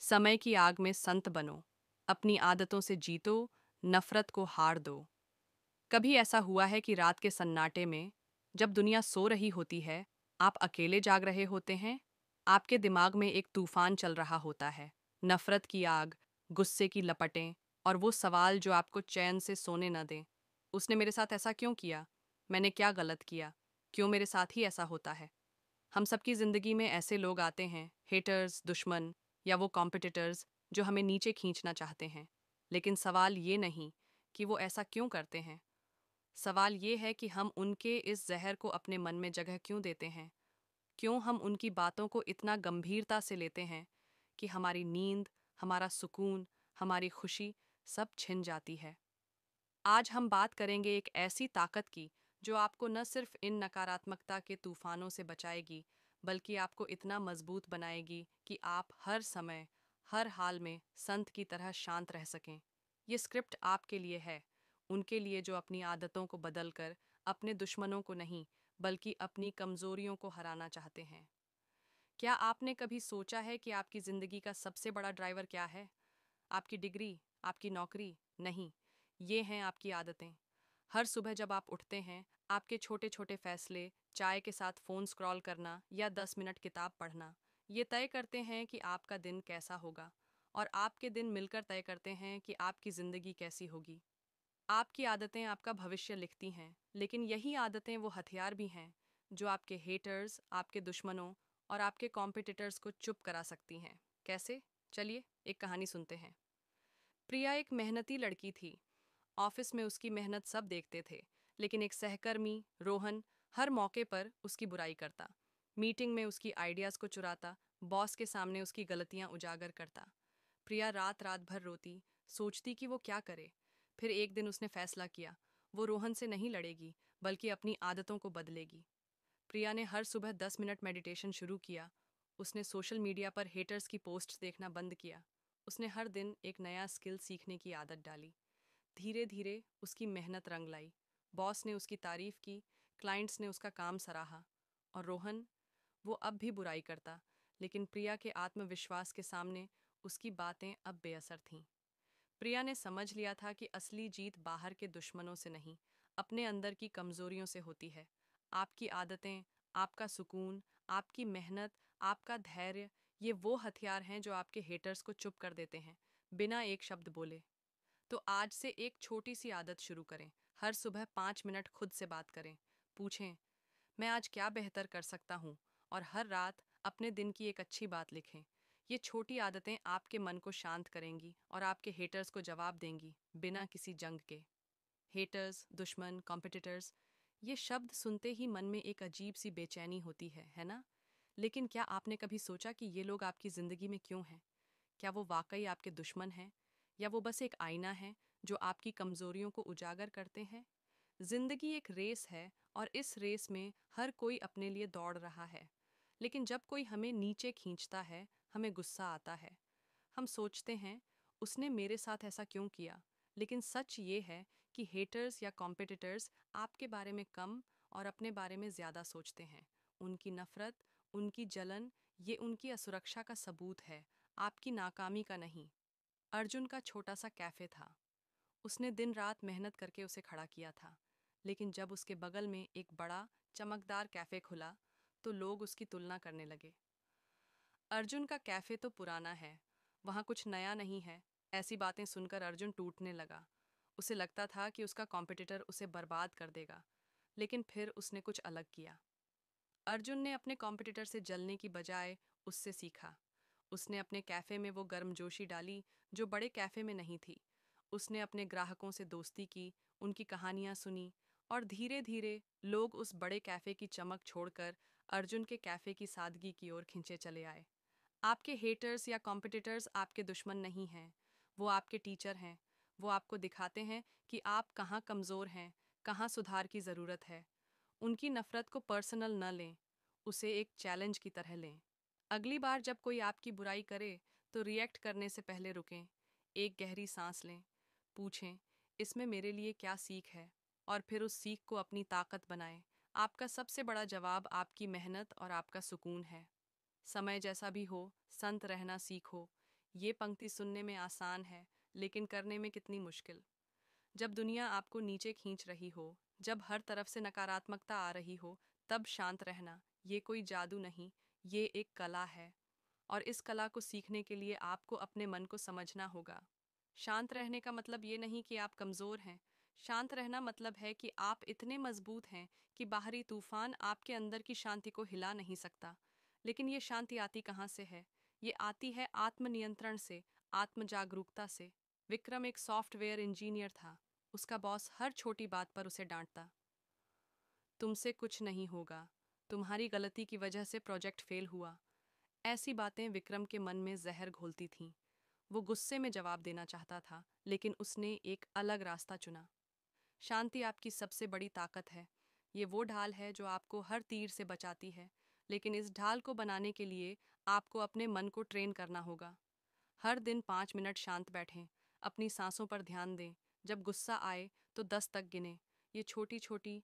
समय की आग में संत बनो, अपनी आदतों से जीतो, नफरत को हार दो। कभी ऐसा हुआ है कि रात के सन्नाटे में, जब दुनिया सो रही होती है, आप अकेले जाग रहे होते हैं? आपके दिमाग में एक तूफान चल रहा होता है, नफरत की आग, गुस्से की लपटें और वो सवाल जो आपको चैन से सोने न दें। उसने मेरे साथ ऐसा क्यों किया? मैंने क्या गलत किया? क्यों मेरे साथ ही ऐसा होता है? हम सबकी ज़िंदगी में ऐसे लोग आते हैं, हेटर्स, दुश्मन या वो कॉम्पिटिटर्स जो हमें नीचे खींचना चाहते हैं। लेकिन सवाल ये नहीं कि वो ऐसा क्यों करते हैं। सवाल ये है कि हम उनके इस जहर को अपने मन में जगह क्यों देते हैं। क्यों हम उनकी बातों को इतना गंभीरता से लेते हैं कि हमारी नींद, हमारा सुकून, हमारी खुशी सब छिन जाती है। आज हम बात करेंगे एक ऐसी ताकत की जो आपको न सिर्फ इन नकारात्मकता के तूफानों से बचाएगी, बल्कि आपको इतना मजबूत बनाएगी कि आप हर समय, हर हाल में संत की तरह शांत रह सकें। ये स्क्रिप्ट आपके लिए है, उनके लिए जो अपनी आदतों को बदलकर अपने दुश्मनों को नहीं, बल्कि अपनी कमजोरियों को हराना चाहते हैं। क्या आपने कभी सोचा है कि आपकी जिंदगी का सबसे बड़ा ड्राइवर क्या है? आपकी डिग्री, आपकी नौकरी? नहीं, ये हैं आपकी आदतें। हर सुबह जब आप उठते हैं, आपके छोटे छोटे फैसले, चाय के साथ फ़ोन स्क्रॉल करना या 10 मिनट किताब पढ़ना, ये तय करते हैं कि आपका दिन कैसा होगा। और आपके दिन मिलकर तय करते हैं कि आपकी ज़िंदगी कैसी होगी। आपकी आदतें आपका भविष्य लिखती हैं, लेकिन यही आदतें वो हथियार भी हैं जो आपके हेटर्स, आपके दुश्मनों और आपके कॉम्पिटिटर्स को चुप करा सकती हैं। कैसे? चलिए एक कहानी सुनते हैं। प्रिया एक मेहनती लड़की थी। ऑफिस में उसकी मेहनत सब देखते थे, लेकिन एक सहकर्मी, रोहन, हर मौके पर उसकी बुराई करता। मीटिंग में उसकी आइडियाज़ को चुराता, बॉस के सामने उसकी गलतियां उजागर करता। प्रिया रात रात भर रोती, सोचती कि वो क्या करे। फिर एक दिन उसने फैसला किया, वो रोहन से नहीं लड़ेगी, बल्कि अपनी आदतों को बदलेगी। प्रिया ने हर सुबह 10 मिनट मेडिटेशन शुरू किया। उसने सोशल मीडिया पर हेटर्स की पोस्ट्स देखना बंद किया। उसने हर दिन एक नया स्किल सीखने की आदत डाली। धीरे धीरे उसकी मेहनत रंग लाई। बॉस ने उसकी तारीफ की, क्लाइंट्स ने उसका काम सराहा। और रोहन, वो अब भी बुराई करता, लेकिन प्रिया के आत्मविश्वास के सामने उसकी बातें अब बेअसर थीं। प्रिया ने समझ लिया था कि असली जीत बाहर के दुश्मनों से नहीं, अपने अंदर की कमजोरियों से होती है। आपकी आदतें, आपका सुकून, आपकी मेहनत, आपका धैर्य, ये वो हथियार हैं जो आपके हेटर्स को चुप कर देते हैं, बिना एक शब्द बोले। तो आज से एक छोटी सी आदत शुरू करें। हर सुबह 5 मिनट खुद से बात करें। पूछें, मैं आज क्या बेहतर कर सकता हूँ? और हर रात अपने दिन की एक अच्छी बात लिखें। ये छोटी आदतें आपके मन को शांत करेंगी और आपके हेटर्स को जवाब देंगी, बिना किसी जंग के। हेटर्स, दुश्मन, कॉम्पिटिटर्स, ये शब्द सुनते ही मन में एक अजीब सी बेचैनी होती है ना? लेकिन क्या आपने कभी सोचा कि ये लोग आपकी ज़िंदगी में क्यों हैं? क्या वो वाकई आपके दुश्मन हैं, या वो बस एक आईना है जो आपकी कमजोरियों को उजागर करते हैं? जिंदगी एक रेस है, और इस रेस में हर कोई अपने लिए दौड़ रहा है। लेकिन जब कोई हमें नीचे खींचता है, हमें गुस्सा आता है। हम सोचते हैं, उसने मेरे साथ ऐसा क्यों किया? लेकिन सच ये है कि हेटर्स या कॉम्पिटिटर्स आपके बारे में कम और अपने बारे में ज़्यादा सोचते हैं। उनकी नफरत, उनकी जलन, ये उनकी असुरक्षा का सबूत है, आपकी नाकामी का नहीं। अर्जुन का छोटा सा कैफे था। उसने दिन रात मेहनत करके उसे खड़ा किया था। लेकिन जब उसके बगल में एक बड़ा, चमकदार कैफे खुला, तो लोग उसकी तुलना करने लगे। अर्जुन का कैफे तो पुराना है, वहाँ कुछ नया नहीं है। ऐसी बातें सुनकर अर्जुन टूटने लगा। उसे लगता था कि उसका कॉम्पिटिटर उसे बर्बाद कर देगा। लेकिन फिर उसने कुछ अलग किया। अर्जुन ने अपने कॉम्पिटिटर से जलने की बजाय उससे सीखा। उसने अपने कैफे में वो गर्मजोशी डाली जो बड़े कैफे में नहीं थी। उसने अपने ग्राहकों से दोस्ती की, उनकी कहानियां सुनी, और धीरे धीरे लोग उस बड़े कैफे की चमक छोड़कर अर्जुन के कैफे की सादगी की ओर खिंचे चले आए। आपके हेटर्स या कॉम्पिटिटर्स आपके दुश्मन नहीं हैं, वो आपके टीचर हैं। वो आपको दिखाते हैं कि आप कहाँ कमज़ोर हैं, कहाँ सुधार की ज़रूरत है। उनकी नफ़रत को पर्सनल न लें, उसे एक चैलेंज की तरह लें। अगली बार जब कोई आपकी बुराई करे, तो रिएक्ट करने से पहले रुकें, एक गहरी सांस लें, पूछें, इसमें मेरे लिए क्या सीख है? और फिर उस सीख को अपनी ताकत बनाएं। आपका सबसे बड़ा जवाब आपकी मेहनत और आपका सुकून है। समय जैसा भी हो, संत रहना सीखो। ये पंक्ति सुनने में आसान है, लेकिन करने में कितनी मुश्किल। जब दुनिया आपको नीचे खींच रही हो, जब हर तरफ से नकारात्मकता आ रही हो, तब शांत रहना, ये कोई जादू नहीं, ये एक कला है। और इस कला को सीखने के लिए आपको अपने मन को समझना होगा। शांत रहने का मतलब ये नहीं कि आप कमज़ोर हैं। शांत रहना मतलब है कि आप इतने मजबूत हैं कि बाहरी तूफान आपके अंदर की शांति को हिला नहीं सकता। लेकिन ये शांति आती कहाँ से है? ये आती है आत्मनियंत्रण से, आत्म जागरूकता से। विक्रम एक सॉफ्टवेयर इंजीनियर था। उसका बॉस हर छोटी बात पर उसे डांटता। तुमसे कुछ नहीं होगा, तुम्हारी गलती की वजह से प्रोजेक्ट फेल हुआ। ऐसी बातें विक्रम के मन में जहर घोलती थीं। वो गुस्से में जवाब देना चाहता था, लेकिन उसने एक अलग रास्ता चुना। शांति आपकी सबसे बड़ी ताकत है। ये वो ढाल है जो आपको हर तीर से बचाती है। लेकिन इस ढाल को बनाने के लिए आपको अपने मन को ट्रेन करना होगा। हर दिन 5 मिनट शांत बैठें, अपनी सांसों पर ध्यान दें। जब गुस्सा आए तो 10 तक गिनें। ये छोटी छोटी